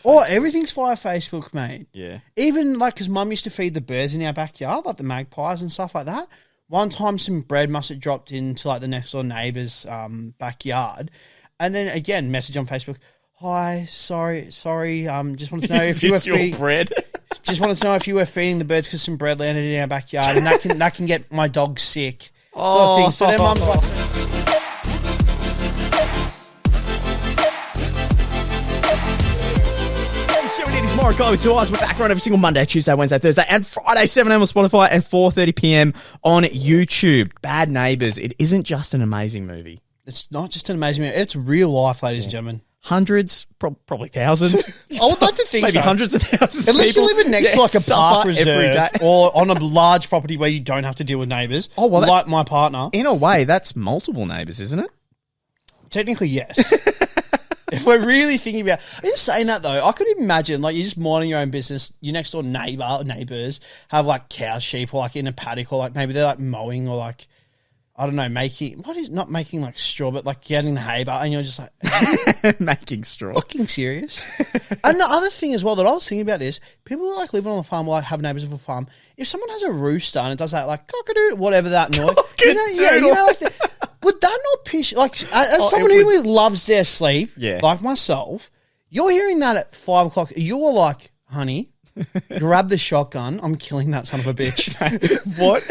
Oh, everything's via Facebook, mate. Yeah. Even, like, because Mum used to feed the birds in our backyard, like the magpies and stuff like that. One time some bread must have dropped into, like, the next door neighbour's backyard. And then, again, message on Facebook, hi, sorry, just wanted to know if you were feeding... bread? Just wanted to know if you were feeding the birds because some bread landed in our backyard and that can get my dog sick. Oh. So their mum's like... Morokai with 2 eyes. We're back on every single Monday, Tuesday, Wednesday, Thursday, and Friday, 7 a.m. on Spotify and 4:30 p.m. on YouTube. Bad Neighbours. It isn't just an amazing movie. It's not just an amazing movie. It's real life, ladies and gentlemen. Hundreds, probably thousands. I would like to think maybe so. Hundreds of thousands. Unless people, you live next to like a park reserve every day. or on a large property where you don't have to deal with neighbours. Oh, well, like my partner. In a way, that's multiple neighbours, isn't it? Technically, yes. If we're really thinking about... In saying that, though, I could imagine, like, you're just minding your own business, your next door neighbours have, like, cow, sheep, or, like, in a paddock, or, like, maybe they're, like, mowing, or, like, I don't know, not making, like, straw, but, like, getting the hay back, and you're just like... Making straw. Fucking serious? And the other thing as well that I was thinking about this, people who, like, living on the farm or, like, have neighbours with a farm, if someone has a rooster and it does that, like, cock-a-doodle, whatever that noise... like... Would that not piss... Like, as someone who loves their sleep, like myself, you're hearing that at 5 o'clock. You're like, honey, grab the shotgun. I'm killing that son of a bitch. What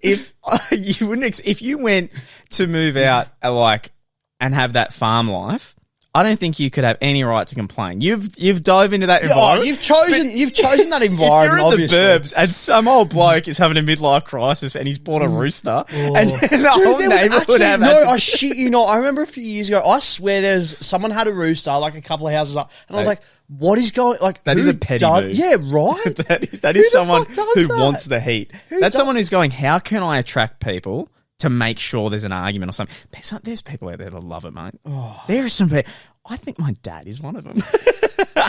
if you wouldn't... If you went to move out, and have that farm life... I don't think you could have any right to complain. You've dove into that environment. You've chosen that environment. If you're in obviously. the burbs and some old bloke is having a midlife crisis and he's bought a rooster, and the whole neighbourhood have... No, I shit you not. I remember a few years ago. I swear someone had a rooster like a couple of houses up, and I was like, "What is going?" Like that is a petty move. Yeah, right. that is someone who wants the heat. That's someone who's going, "How can I attract people?" To make sure there's an argument or something. There's people out there that love it, mate. Oh. There are some people. I think my dad is one of them.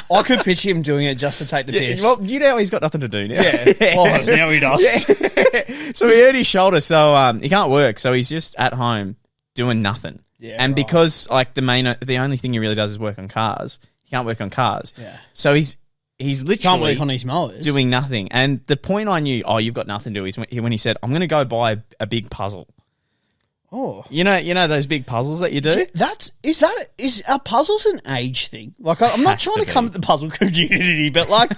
I could picture him doing it just to take the piss. Well, you know he's got nothing to do now. Yeah. Oh, now he does. Yeah. So he hurt his shoulder, so he can't work. So he's just at home doing nothing. Yeah. And because like the only thing he really does is work on cars. He can't work on cars. Yeah. So he's literally can't work on his mowers, doing nothing. And the point I knew, you've got nothing to do, is when he said, I'm going to go buy a big puzzle. Oh, you know those big puzzles that you do. Is are puzzles an age thing? Like I'm not trying to come at the puzzle community, but like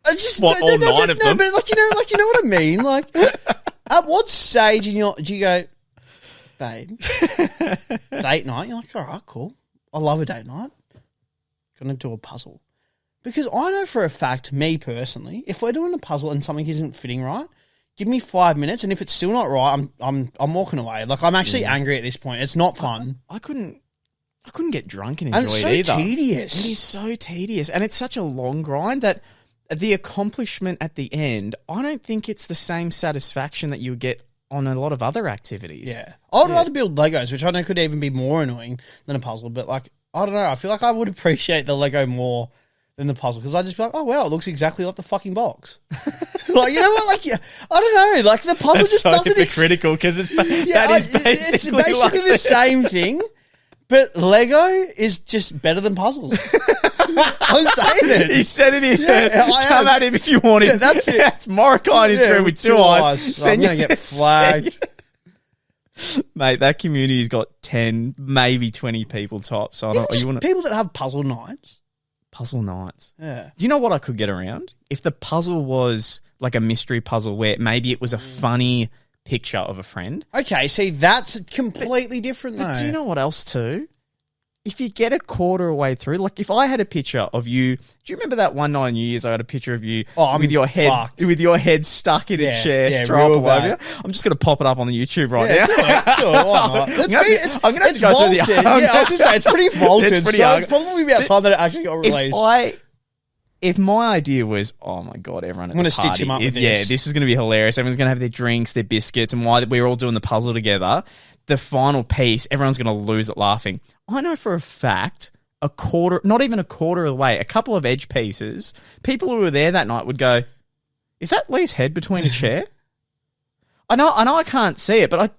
I just all 9 of them. But like you know what I mean. Like at what stage do you go, babe, date night? You're like, all right, cool. I love a date night. Gonna do a puzzle because I know for a fact, me personally, if we're doing a puzzle and something isn't fitting right. Give me 5 minutes, and if it's still not right, I'm walking away. Like I'm actually angry at this point. It's not fun. I couldn't get drunk and enjoy it either. It's so tedious. It is so tedious, and it's such a long grind that the accomplishment at the end, I don't think it's the same satisfaction that you would get on a lot of other activities. Yeah, I'd rather build Legos, which I know could even be more annoying than a puzzle. But like, I don't know. I feel like I would appreciate the Lego more than the puzzle because I'd just be like, oh wow, it looks exactly like the fucking box. Like, you know what? Like, I don't know. Like, the puzzle just doesn't... It's so hypocritical because it's basically like the same thing, but Lego is just better than puzzles. I'm saying it. He said it here first. Come at him if you want him. Yeah, that's it. That's Morokai in his room with 2 eyes. So I'm going to get flagged. Mate, that community's got 10, maybe 20 people tops. So people that have puzzle nights. Puzzle nights. Yeah. Do you know what I could get around? If the puzzle was like a mystery puzzle where maybe it was a funny picture of a friend. Okay, see, that's completely different though. But do you know what else too? If you get a quarter of the way through, like if I had a picture of you, do you remember that one night on New Year's I had a picture of you with your head stuck in a chair, over you? I'm just going to pop it up on the YouTube right now. Do it, why not? I'm going to have to go through the... Yeah, I was going to say, it's pretty vaulted, it's probably about time that it actually got released. If my idea was, oh my God, everyone at the party... I'm going to stitch him up with this. Yeah, this is going to be hilarious. Everyone's going to have their drinks, their biscuits, and why we're all doing the puzzle together. The final piece, everyone's going to lose it laughing. I know for a fact, not even a quarter of the way, a couple of edge pieces, people who were there that night would go, is that Lee's head between a chair? I know I can't see it, but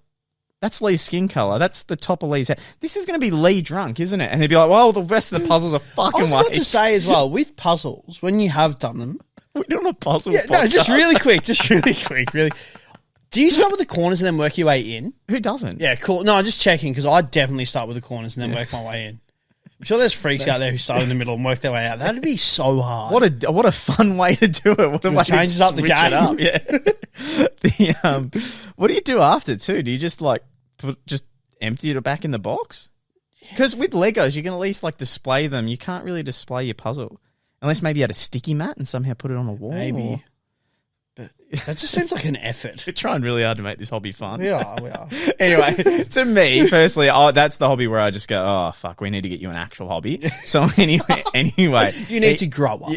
That's Lee's skin color. That's the top of Lee's head. This is going to be Lee drunk, isn't it? And he'd be like, well, the rest of the puzzles are fucking I was about to say as well, with puzzles, when you have done them. We're doing a puzzle podcast. No, just really quick, really. Do you start with the corners and then work your way in? Who doesn't? Yeah, cool. No, I'm just checking because I definitely start with the corners and then work my way in. I'm sure there's freaks out there who start in the middle and work their way out. That'd be so hard. What a fun way to do it. What a way changes to up the game. Up. Yeah. What do you do after too? Do you just just empty it back in the box? Because with Legos, you can at least display them. You can't really display your puzzle unless maybe you had a sticky mat and somehow put it on a wall. Maybe. But that just seems like an effort. We're trying really hard to make this hobby fun. We are. Anyway, to me, personally, that's the hobby where I just go, oh, fuck, we need to get you an actual hobby. So anyway. You need to grow up.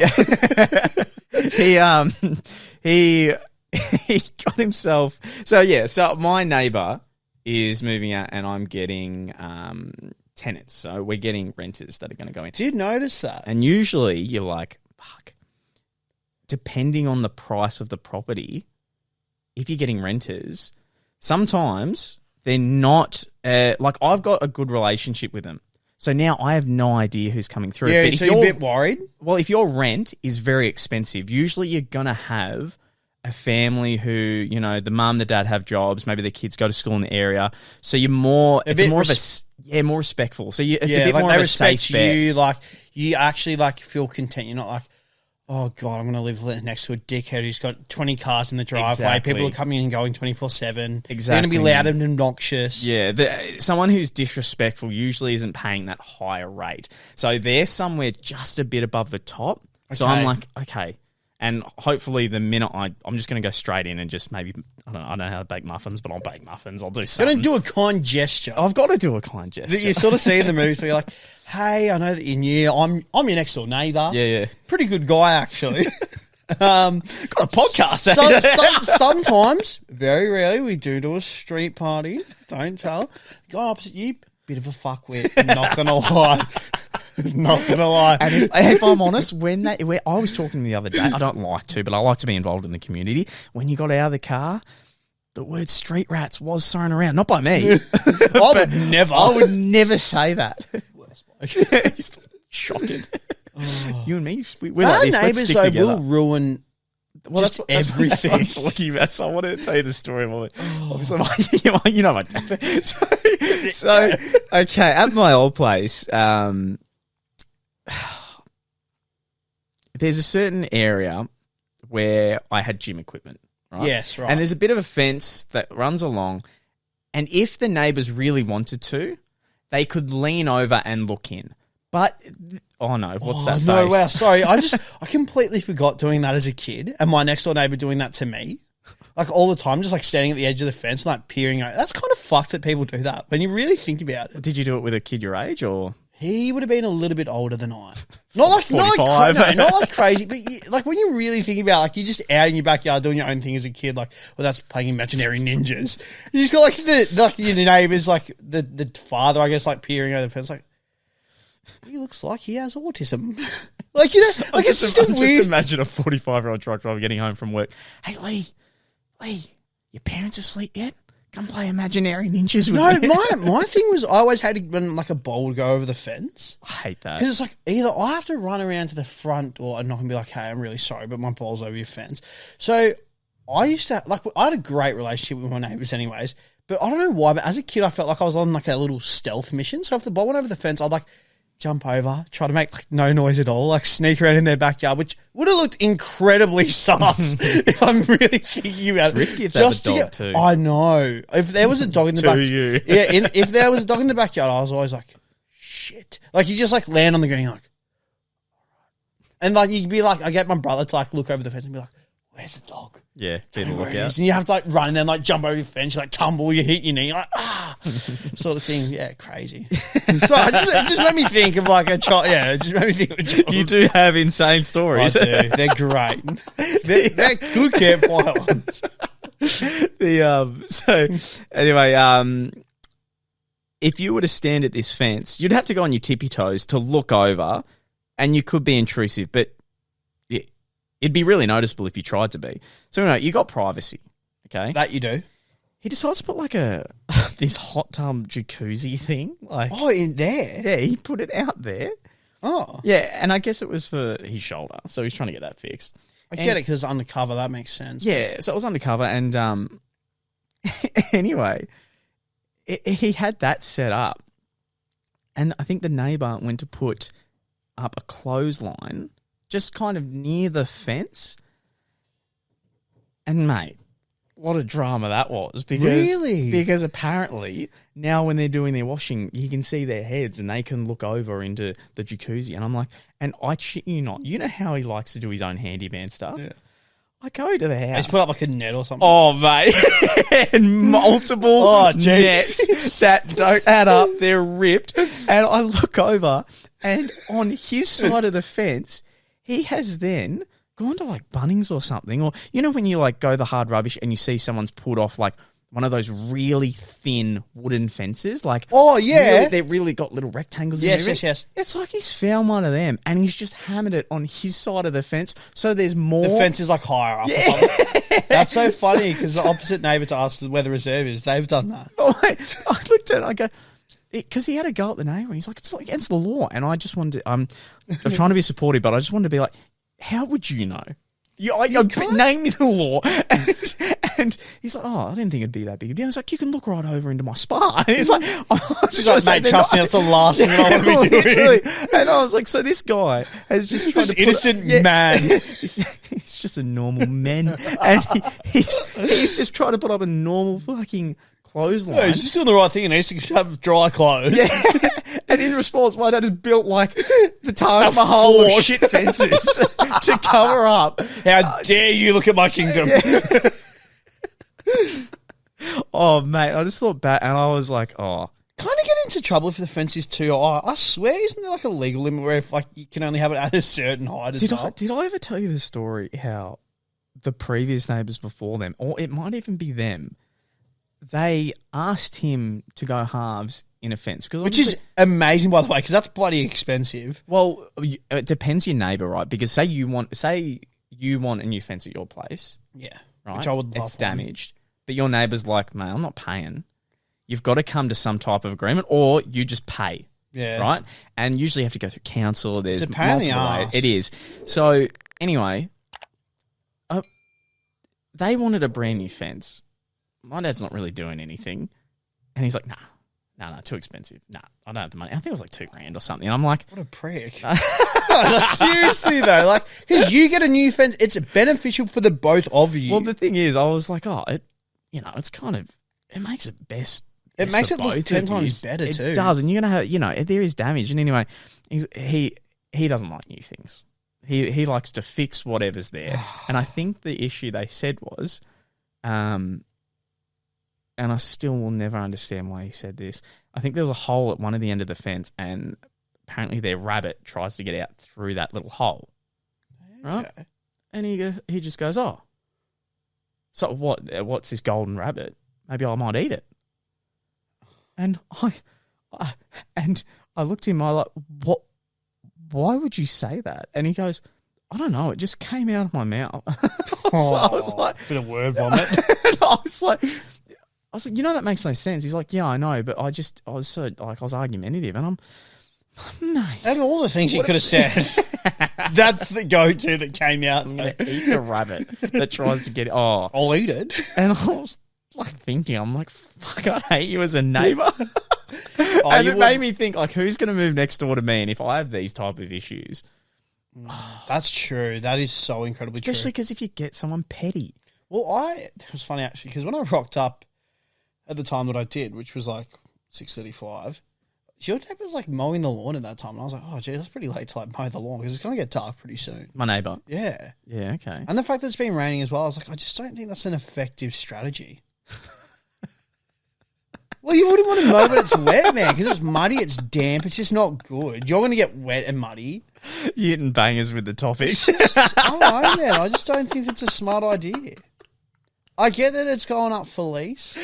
Yeah. He got himself... So my neighbour is moving out and I'm getting tenants. So we're getting renters that are going to go in. Did notice that. And usually you're like, fuck. Depending on the price of the property, if you're getting renters, sometimes they're not I've got a good relationship with them. So now I have no idea who's coming through. Yeah, so you're a bit worried? Well, if your rent is very expensive, usually you're going to have a family who, the mum, the dad have jobs, maybe the kids go to school in the area. So you're more more respectful. So it's a bit more of a safe bet. You actually feel content. You're not like, oh, God, I'm going to live next to a dickhead who's got 20 cars in the driveway. Exactly. People are coming and going 24/7. Exactly. They're going to be loud and obnoxious. Yeah. Someone who's disrespectful usually isn't paying that higher rate. So they're somewhere just a bit above the top. Okay. So I'm like, okay. And hopefully the minute I'm just going to go straight in and just maybe, I don't know how to bake muffins, but I'll bake muffins. I'll do something. You're going to do a kind gesture. I've got to do a kind gesture. That you sort of see in the movies where you're like, hey, I know that you're new. I'm your next door neighbour. Yeah. Pretty good guy, actually. Got a podcast. Sometimes, very rarely, we do a street party. Don't tell. The guy opposite you, bit of a fuckwit. Not going to lie. Not gonna lie. And if I'm honest, I was talking the other day, I don't like to, but I like to be involved in the community. When you got out of the car, the word street rats was thrown around. Not by me. I would never say that. It's shocking. Oh. You and me, we're like this. Neighbours though will ruin everything. So I wanted to tell you the story of it. Obviously, you know my dad. So okay, at my old place, there's a certain area where I had gym equipment, right? Yes, right. And there's a bit of a fence that runs along, and if the neighbours really wanted to, they could lean over and look in. But, oh no, what's that face? No, wow, sorry. I completely forgot doing that as a kid, and my next door neighbour doing that to me. All the time, just standing at the edge of the fence and peering out. That's kind of fucked that people do that when you really think about it. Did you do it with a kid your age or? He would have been a little bit older than I. Not like 45. Not like crazy, but when you really think about you're just out in your backyard doing your own thing as a kid, that's playing imaginary ninjas. You just got your neighbours, the father, I guess, peering over the fence, he looks like he has autism. It's just a weird. Just imagine a 45-year-old truck driver getting home from work. Hey, Lee, your parents asleep yet? Come play imaginary ninjas with me. No, my thing was I always hated when a ball would go over the fence. I hate that. Because it's either I have to run around to the front or I'm not going to be like, hey, I'm really sorry, but my ball's over your fence. So I used to, I had a great relationship with my neighbours anyways, but I don't know why, but as a kid I felt like I was on a little stealth mission. So if the ball went over the fence, I'd jump over, try to make no noise at all, sneak around in their backyard, which would have looked incredibly sus if I'm really thinking about it. It's risky if they have a dog too. I know. If there was a dog in the backyard. Yeah, if there was a dog in the backyard, I was always shit. You just land on the ground, and you'd be I get my brother to look over the fence and be where's the dog? Yeah, better look out. And you have to run and then jump over the fence, you tumble, you hit your knee, sort of thing. Yeah, crazy. So it just made me think of a child. Yeah, it just made me think of a child. You do have insane stories. I do. They're great. They're good campfire ones. So anyway, if you were to stand at this fence, you'd have to go on your tippy toes to look over, and you could be intrusive, but it'd be really noticeable if you tried to be. So, you got privacy, okay? That you do. he decides to put like this hot tub jacuzzi thing. Like, in there? Yeah, he put it out there. Oh. Yeah, and I guess it was for his shoulder, so he's trying to get that fixed. I get it because it's undercover. That makes sense. Yeah, so it was undercover, and anyway, he had that set up, and I think the neighbour went to put up a clothesline just kind of near the fence, and mate, what a drama that was. Because apparently now when they're doing their washing, you can see their heads and they can look over into the jacuzzi. And I'm like, and I shit you not, you know how he likes to do his own handyman stuff? Yeah. I go to the house. He's put up like a net or something. Oh, mate. And multiple nets that don't add up. They're ripped. And I look over and on his side of the fence, he has then gone to like Bunnings or something, or you know when you like go the hard rubbish and you see someone's pulled off like one of those really thin wooden fences, like they're really got little rectangles. Yes. It's like he's found one of them and he's just hammered it on his side of the fence, so there's more. The fence is like higher up. Yeah. Or something. That's so funny because the opposite neighbour to us, where the reserve is, they've done that. Oh, mate, I looked at it, I go. Because he had a go at the neighbour, he's like, it's like against the law, and I just wanted to, I'm trying to be supportive, but I just wanted to be like, how would you know? Name me the law. And he's like, I didn't think it'd be that big a deal. He's like, you can look right over into my spa. And he's like, she's like, mate, trust me, that's the last thing I want to be doing. And I was like, so this guy has just tried to innocent man. He's just a normal man. And he's just trying to put up a normal fucking clothesline. No, he's just doing the right thing and he needs to have dry clothes. Yeah. And in response, my dad has built like the Taj Mahal of shit fences to cover up. How dare you look at my kingdom? Yeah. Oh, mate, I just thought back and I was like, kind of get into trouble if the fence is too high. I swear, isn't there like a legal limit where if like you can only have it at a certain height as well? Did I ever tell you the story how the previous neighbours before them, or it might even be them, they asked him to go halves in a fence, which is amazing, by the way, because that's bloody expensive. Well, it depends your neighbour, right? Because say you want a new fence at your place, yeah, right? Which I would love. It's damaged, but your neighbour's like, "Mate, I'm not paying." You've got to come to some type of agreement, or you just pay, right? And usually you have to go through council. There's multiple ways. It is. So anyway, they wanted a brand new fence. My dad's not really doing anything, and he's like, "Nah, too expensive. Nah, I don't have the money." I think it was like $2,000 or something. And I'm like, what a prick. Seriously though, like, because you get a new fence, it's beneficial for the both of you. Well, the thing is, I was like, it's kind of, it makes it best. It makes it look 10 times better too. It does, and you're gonna have, there is damage. And anyway, he doesn't like new things. He likes to fix whatever's there. And I think the issue they said was, and I still will never understand why he said this. I think there was a hole at one of the end of the fence, and apparently their rabbit tries to get out through that little hole. Right? Okay. And he just goes, "Oh, so what's this golden rabbit? Maybe I might eat it." And I looked at him, I like, "What? Why would you say that?" And he goes, "I don't know, it just came out of my mouth." So I was like, bit of word vomit. And I was like, that makes no sense. He's like, "Yeah, I know, but I was so, like, I was argumentative." And I'm, mate. Out of all the things you could have said, that's the go-to that came out. I'm going to eat the rabbit that tries to get it. Oh. I'll eat it. And I was like thinking, I'm like, fuck, I hate you as a neighbour. And it made me think, like, who's going to move next door to me? And if I have these type of issues. That's true. That is so incredibly true. Especially because if you get someone petty. Well, it was funny actually, because when I rocked up at the time that I did, which was like 6:35, your neighbour was like mowing the lawn at that time. And I was like, oh, gee, that's pretty late to like mow the lawn because it's going to get dark pretty soon. My neighbour? Yeah. Yeah, okay. And the fact that it's been raining as well, I was like, I just don't think that's an effective strategy. Well, you wouldn't want to mow when it's wet, man, because it's muddy, it's damp, it's just not good. You're going to get wet and muddy. You're hitting bangers with the topics. I don't know, man. I just don't think it's a smart idea. I get that it's going up for lease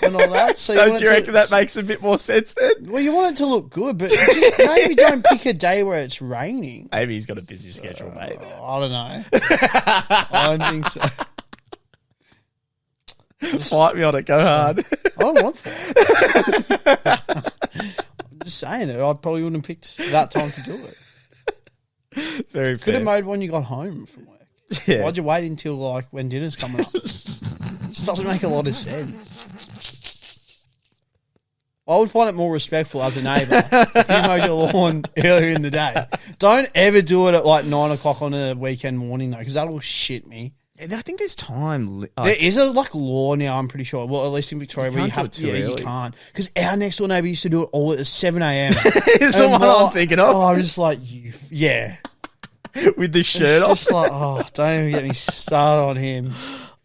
and all that. So do you reckon that makes a bit more sense then? Well, you want it to look good, but just maybe don't pick a day where it's raining. Maybe he's got a busy schedule, mate. I don't know. I don't think so. Fight me on it. Go hard. I don't want fight. I'm just saying it. I probably wouldn't have picked that time to do it. Very fair. Could have made when you got home from work. Yeah. Why'd you wait until like when dinner's coming up? This doesn't make a lot of sense. I would find it more respectful as a neighbour if you mowed your lawn earlier in the day. Don't ever do it at like 9 o'clock on a weekend morning though, because that'll shit me. I think there's time. There is a like law now, I'm pretty sure. Well, at least in Victoria, where you have to. Yeah, you can't. Because our next door neighbour used to do it all at 7 a.m. It's the one I'm thinking of. Oh, I'm just like, yeah. With the shirt off. It's just like, oh, don't even get me started on him.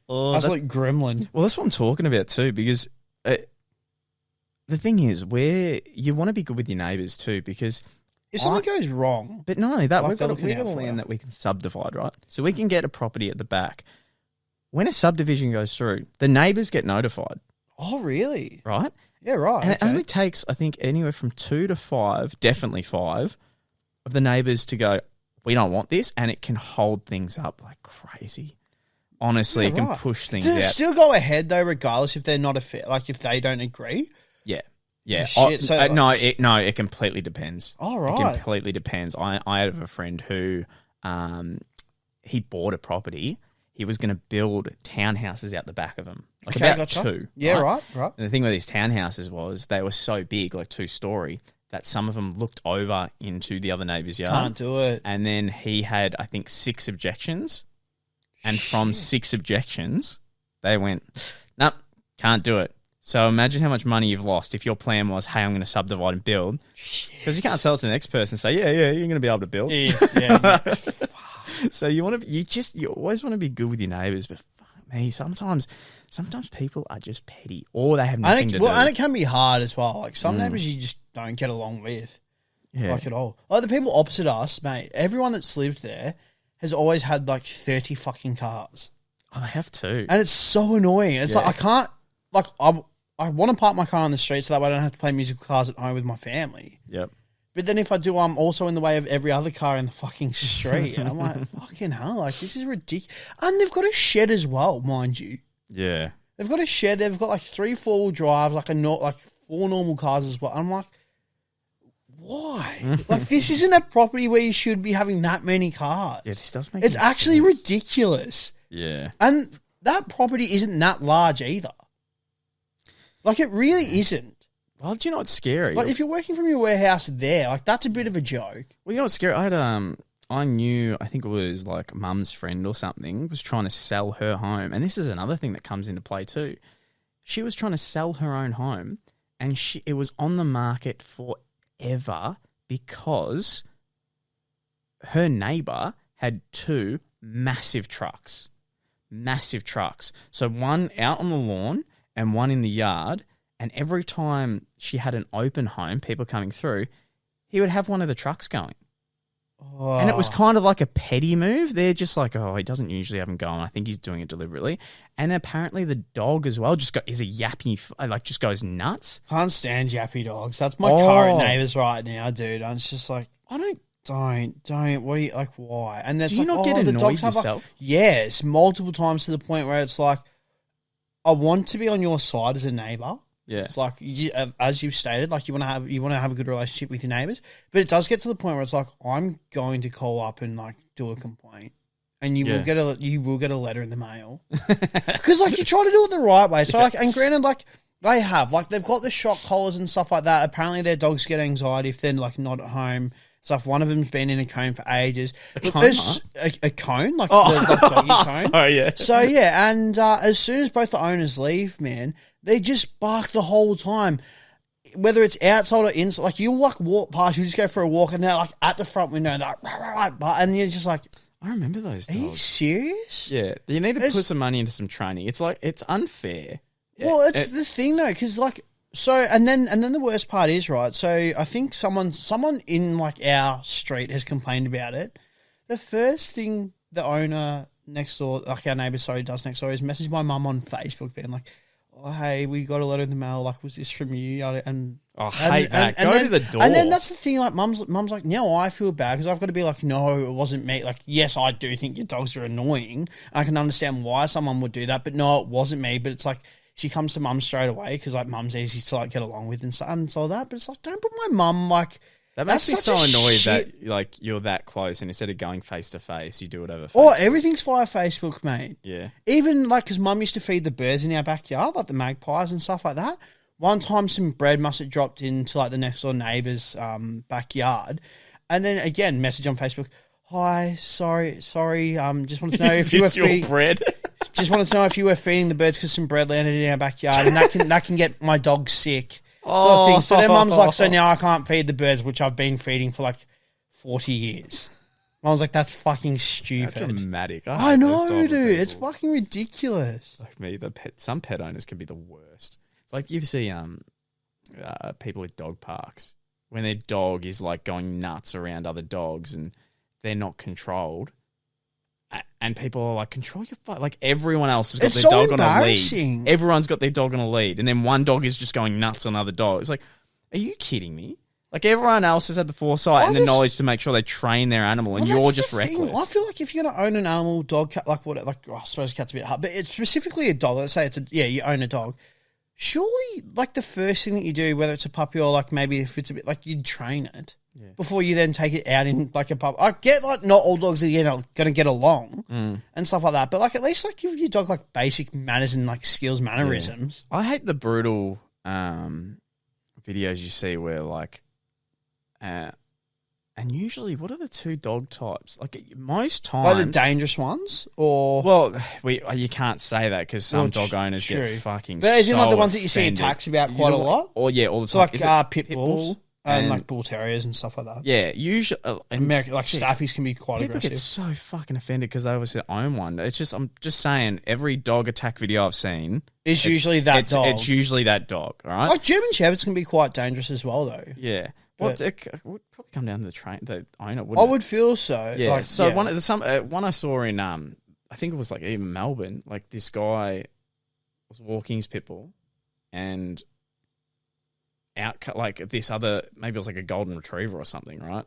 Oh, that's like gremlin. Well, that's what I'm talking about too, because the thing is, you want to be good with your neighbours too, because if something goes wrong. But not only that, like we've got a land that we can subdivide, right? So we can get a property at the back. When a subdivision goes through, the neighbours get notified. Oh, really? Right? Yeah, right. And it only takes, I think, anywhere from 2 to 5, definitely 5, of the neighbours to go, we don't want this, and it can hold things up like crazy. Honestly, it can push things out. Does it still go ahead, though, regardless if they're not if they don't agree? Yeah. Yeah. Shit, it completely depends. Oh, right. It completely depends. I have a friend who he bought a property. He was going to build townhouses out the back of them. Like about 2. Yeah, right. And the thing with these townhouses was they were so big, like 2-story, that some of them looked over into the other neighbour's yard. Can't do it. And then he had, I think, 6 objections. And from 6 objections, they went, nope, can't do it. So imagine how much money you've lost if your plan was, hey, I'm going to subdivide and build. Because you can't sell it to the next person and say, yeah, you're going to be able to build. Yeah. So you always want to be good with your neighbours, but fuck me, sometimes people are just petty or they have nothing to do. And it can be hard as well. Like some neighbours you just don't get along with, like at all. Like the people opposite us, mate. Everyone that's lived there has always had like 30 fucking cars. Oh, they have too, and it's so annoying. It's like I can't. Like I want to park my car on the street so that way I don't have to play musical cars at home with my family. Yep. But then if I do, I'm also in the way of every other car in the fucking street. And I'm like, fucking hell, like this is ridiculous. And they've got a shed as well, mind you. Yeah. They've got a shed. They've got like 3 4-wheel drives, like 4 normal cars as well. I'm like, why? Like this isn't a property where you should be having that many cars. Yeah, this does make It's actually sense. ridiculous. Yeah. And that property isn't that large either. Like it really isn't. Well, do you know what's scary? Like if you're working from your warehouse there, like that's a bit of a joke. Well, you know what's scary? I knew, I think it was like mum's friend or something, was trying to sell her home. And this is another thing that comes into play too. She was trying to sell her own home and it was on the market forever because her neighbour had 2 massive trucks. Massive trucks. So one out on the lawn and one in the yard. And every time she had an open home, people coming through, he would have one of the trucks going. Oh. And it was kind of like a petty move. They're just like, oh, he doesn't usually have them going. I think he's doing it deliberately. And apparently the dog as well is a yappy, like just goes nuts. Can't stand yappy dogs. That's my current neighbours right now, dude. And it's just like, don't. What are you, like, why? And that's do you not get annoyed the dogs yourself? Have yes, multiple times to the point where it's like, I want to be on your side as a neighbour. Yeah, it's like as you've stated, like you want to have a good relationship with your neighbours, but it does get to the point where it's like I'm going to call up and like do a complaint, and you will get a letter in the mail because like you try to do it the right way. So like, and granted, like they've got the shock collars and stuff like that. Apparently, their dogs get anxiety if they're like not at home. So if one of them's been in a cone for ages, a cone, like the doggy cone. Sorry, yeah. So yeah, and as soon as both the owners leave, man, they just bark the whole time. Whether it's outside or inside, like you like walk past, you just go for a walk, and they're like at the front window, and they're like, and you're just like, I remember those dogs. Are you serious? Yeah, you need to put some money into some training. It's like it's unfair. Well, it's the thing though, because like. So and then the worst part is, right, so I think someone in like our street has complained about it. The first thing the owner next door, like our neighbour does next door is message my mum on Facebook being like, oh hey, we got a letter in the mail, like was this from you? And I hate that. Go to the door. And then that's the thing, like, mum's like, no, I feel bad because I've got to be like, no, it wasn't me. Like, yes, I do think your dogs are annoying. I can understand why someone would do that, but no, it wasn't me. But it's like, she comes to mum straight away because, like, mum's easy to, like, get along with and so that. But it's like, don't put my mum, like... That makes me so annoyed that, like, you're that close and instead of going face-to-face, you do it over Facebook. Oh, everything's via Facebook, mate. Yeah. Even, like, because mum used to feed the birds in our backyard, like the magpies and stuff like that. One time some bread must have dropped into, like, the next door neighbour's backyard. And then, again, message on Facebook, hi, sorry, just wanted to know if you were feeding... bread? Just wanted to know if you were feeding the birds because some bread landed in our backyard and that can get my dog sick. Sort of thing. So then mum's like, so now I can't feed the birds, which I've been feeding for, like, 40 years. Mum's like, that's fucking stupid. That's dramatic. I know, dude. It's fucking ridiculous. Like me, some pet owners can be the worst. It's like you see people at dog parks when their dog is like going nuts around other dogs and they're not controlled. And people are like, control your fight. Like everyone else has got their dog on a lead. Everyone's got their dog on a lead. And then one dog is just going nuts on other dogs. It's like, are you kidding me? Like everyone else has had the foresight and the knowledge to make sure they train their animal and you're just reckless. I feel like if you're going to own an animal, dog, cat, like what, like I suppose cat's a bit hard, but it's specifically a dog. Let's say you own a dog. Surely, like the first thing that you do, whether it's a puppy or like maybe if it's a bit like you'd train it before you then take it out in like a pub. I get like not all dogs are going to get along and stuff like that, but like at least like give your dog like basic manners and like skills, mannerisms. I hate the brutal videos you see where like, and usually what are the two dog types? Like most times, like the dangerous ones, or you can't say that because some dog owners get fucking. But as in like the ones that you see attacks about quite a lot, or all the time. So like pit bulls. And like bull terriers and stuff like that. Yeah, usually American like staffies can be quite aggressive. People get so fucking offended because they obviously own one. It's just I'm just saying every dog attack video I've seen is usually that dog. It's usually that dog, all right? Like German Shepherds can be quite dangerous as well, though. Yeah, it would probably come down to the owner. I would feel so. Yeah. Like, so one I saw in I think it was like even Melbourne. Like this guy was walking his pit bull and like this other, maybe it was like a golden retriever or something, right?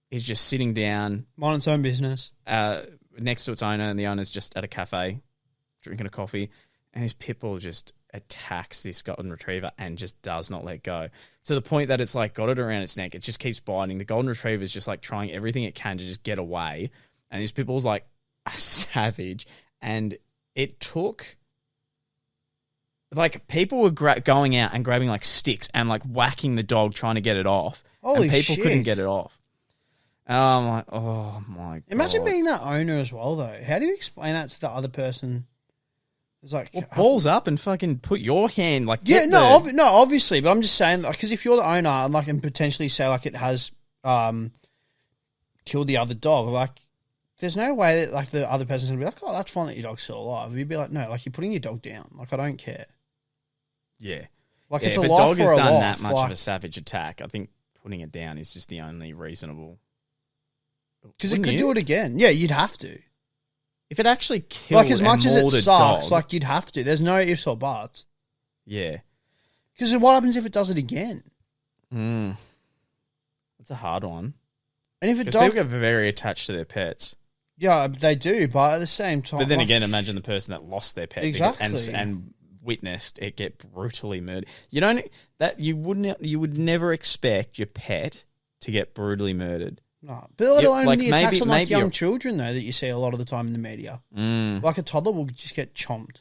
He's just sitting down, minding its own business, next to its owner, and the owner's just at a cafe drinking a coffee, and his pit bull just attacks this golden retriever and just does not let go to the point that it's like got it around its neck. It just keeps biting. The golden retriever is just like trying everything it can to just get away, and his pit bull's like a savage, and it took. Like, people were going out and grabbing, like, sticks and, like, whacking the dog trying to get it off. Holy and people shit. couldn't get it off. And I'm like, oh, my God. Imagine being that owner as well, though. How do you explain that to the other person? It's like... Well, balls up and fucking put your hand, like... obviously, but I'm just saying, like, because if you're the owner, like, and potentially say, like, it has killed the other dog, like... There's no way that, like, the other person's going to be like, oh, that's fine that your dog's still alive. You'd be like, no, like, you're putting your dog down. Like, I don't care. Yeah. Like, it's if a dog life has for a done life. that much of a savage attack, I think putting it down is just the only reasonable... Because it could do it again. Yeah, you'd have to. If it actually killed like, as much as it sucks, dog, like, you'd have to. There's no ifs or buts. Yeah. Because what happens if it does it again? That's a hard one. And if it does... people get very attached to their pets. Yeah, they do, but at the same time... But then again, imagine the person that lost their pet exactly. and witnessed it get brutally murdered. You would never expect your pet to get brutally murdered. No, but let alone the attacks on like young children though that you see a lot of the time in the media. Like a toddler will just get chomped.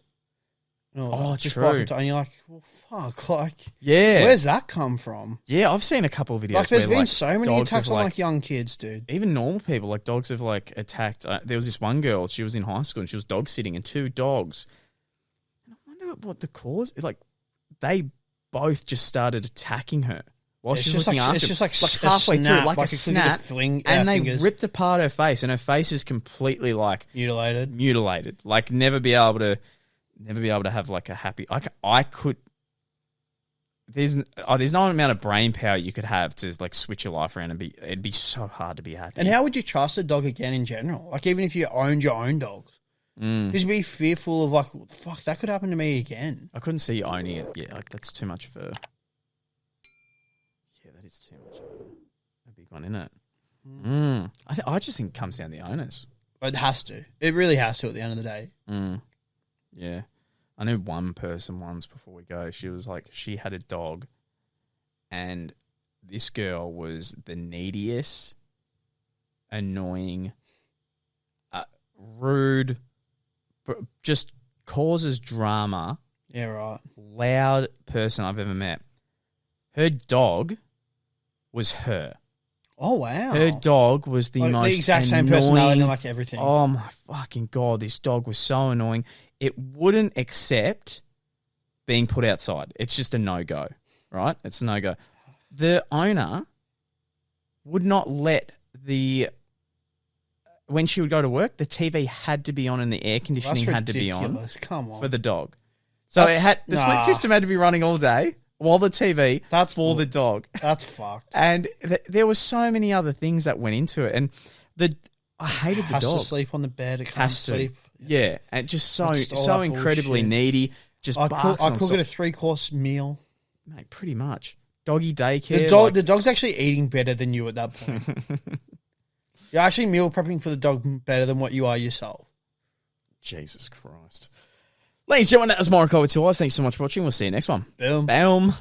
True. And you're like, well, fuck, like, yeah, where's that come from? Yeah, I've seen a couple of videos. Like, there's been so many attacks on like young kids, dude. Even normal people, like dogs have like attacked. There was this one girl. She was in high school and she was dog sitting, and two dogs. And I wonder what the cause. Like, they both just started attacking her while she was looking after. It's just like halfway snap, through, like a snap, and they ripped apart her face, and her face is completely like mutilated. Like never be able to have like a happy. I could. There's no amount of brain power you could have to like switch your life around and it'd be so hard to be happy. And how would you trust a dog again in general? Like even if you owned your own dogs, because you'd be fearful of like, fuck, that could happen to me again. I couldn't see you owning it. Yeah, like that's too much of a. is too much. A big one, isn't it? I just think it comes down to the owners. It has to. It really has to at the end of the day. Yeah. I knew one person once before we go. She was like, she had a dog, and this girl was the neediest, annoying, rude, just causes drama. Yeah, right. Loud person I've ever met. Her dog was her. Oh, wow. Her dog was the most the exact same annoying, personality, like everything. Oh, my fucking God. This dog was so annoying. It wouldn't accept being put outside. It's just a no-go, right? It's a no-go. The owner would not let when she would go to work, the TV had to be on and the air conditioning had to be on. Come on. For the dog. So the split system had to be running all day while the TV for the dog. That's fucked. And there were so many other things that went into it. And I hated the dog. Has to sleep on the bed. It can't sleep. Yeah, and just so incredibly needy. Just I cook it a 3-course meal. Mate, pretty much. Doggy daycare. The dog's actually eating better than you at that point. You're actually meal prepping for the dog better than what you are yourself. Jesus Christ. Ladies and gentlemen, that was Morokai with 2 eyes. Thanks so much for watching. We'll see you next one. Boom. Boom.